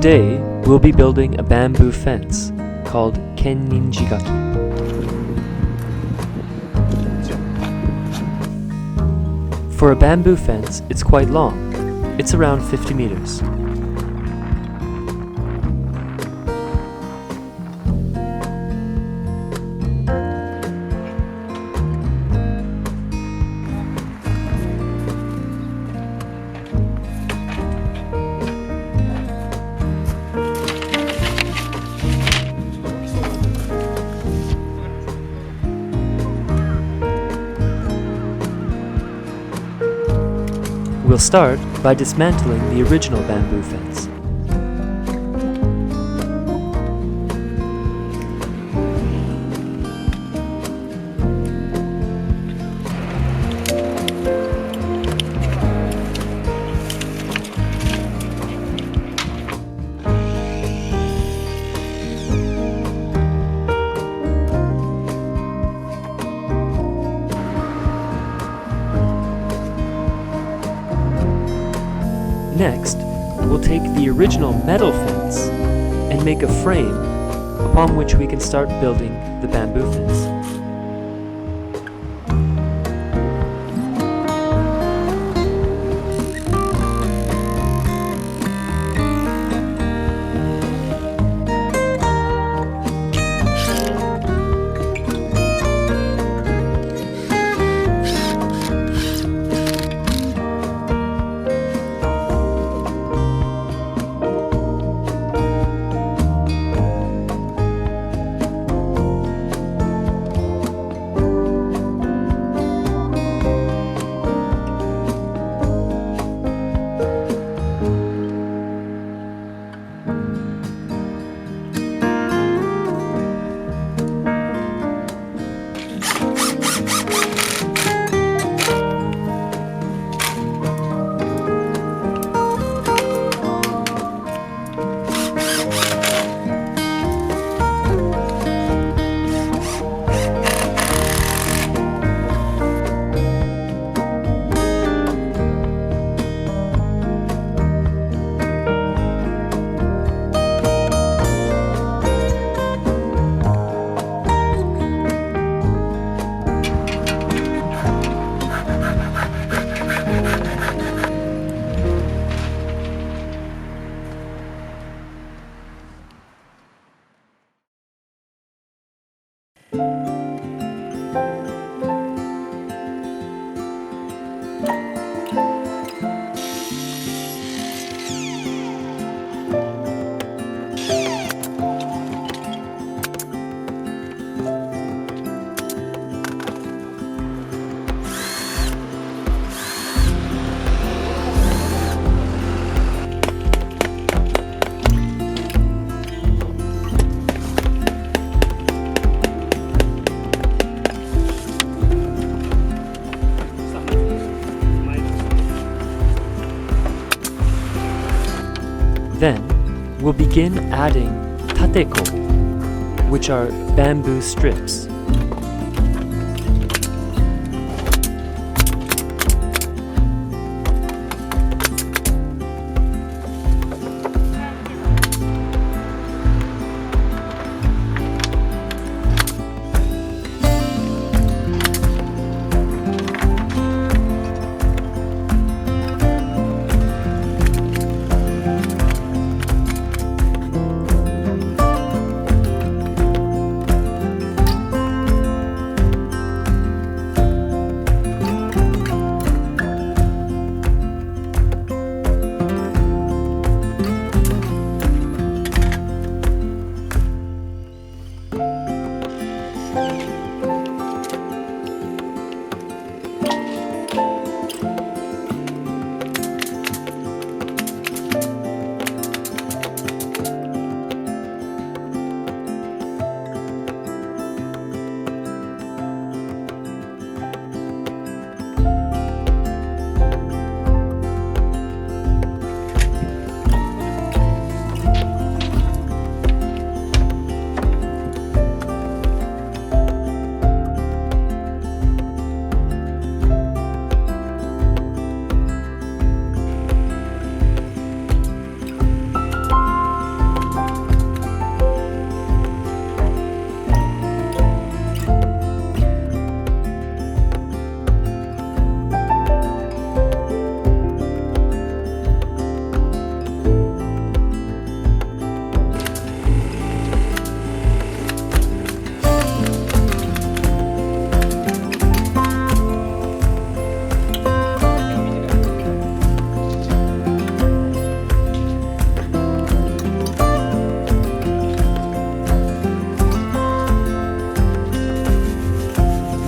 Today, we'll be building a bamboo fence called Kenninji gaki. For a bamboo fence, it's quite long. It's around 50 meters. We'll start by dismantling the original bamboo fence. Next, we'll take the original metal fence and make a frame upon which we can start building the bamboo fence. Then, we'll begin adding tateko, which are bamboo strips.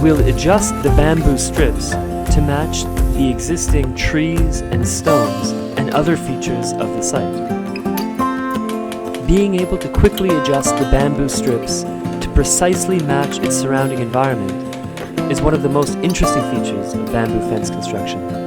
we'll adjust the bamboo strips to match the existing trees and stones and other features of the site. Being able to quickly adjust the bamboo strips to precisely match its surrounding environment is one of the most interesting features of bamboo fence construction.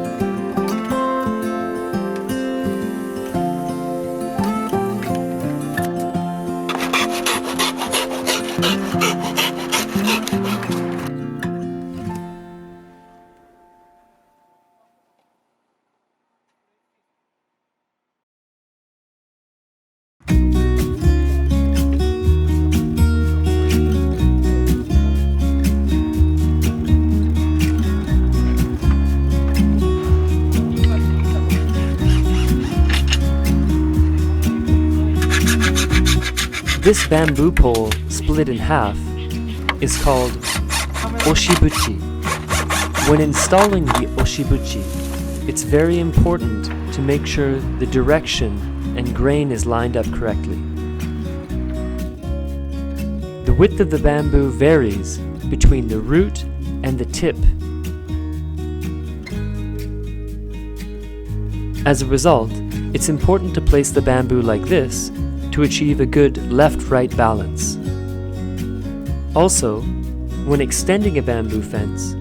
This bamboo pole split in half is called oshibuchi. When installing the oshibuchi, it's very important to make sure the direction and grain is lined up correctly. The width of the bamboo varies between the root and the tip. As a result, it's important to place the bamboo like this to achieve a good left-right balance. Also, when extending a bamboo fence,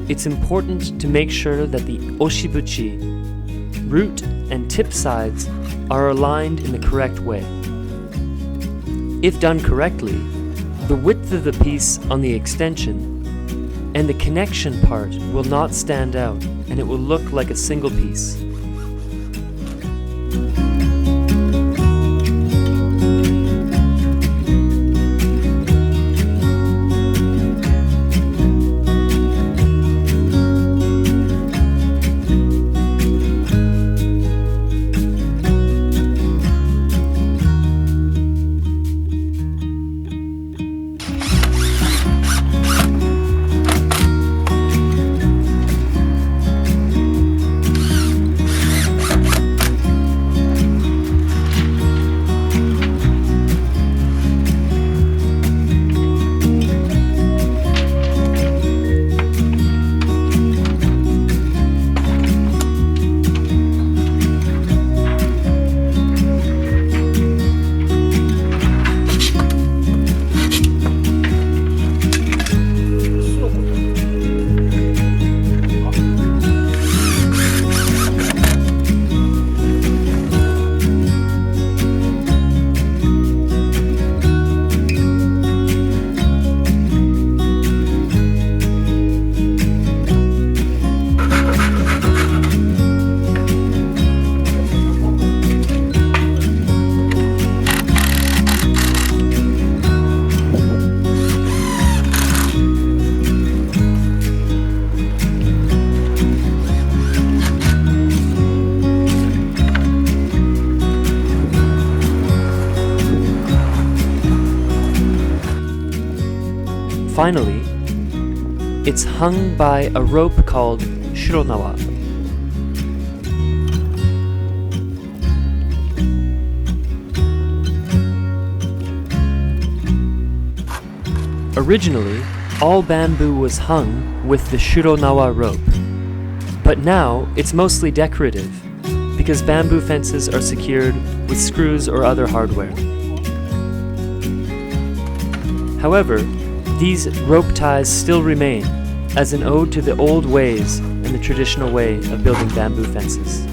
it's important to make sure that the oshibuchi, root and tip sides are aligned in the correct way. If done correctly, the width of the piece on the extension and the connection part will not stand out and it will look like a single piece. Finally, it's hung by a rope called shironawa. Originally, all bamboo was hung with the shironawa rope, but now it's mostly decorative because bamboo fences are secured with screws or other hardware. However, these rope ties still remain as an ode to the old ways and the traditional way of building bamboo fences.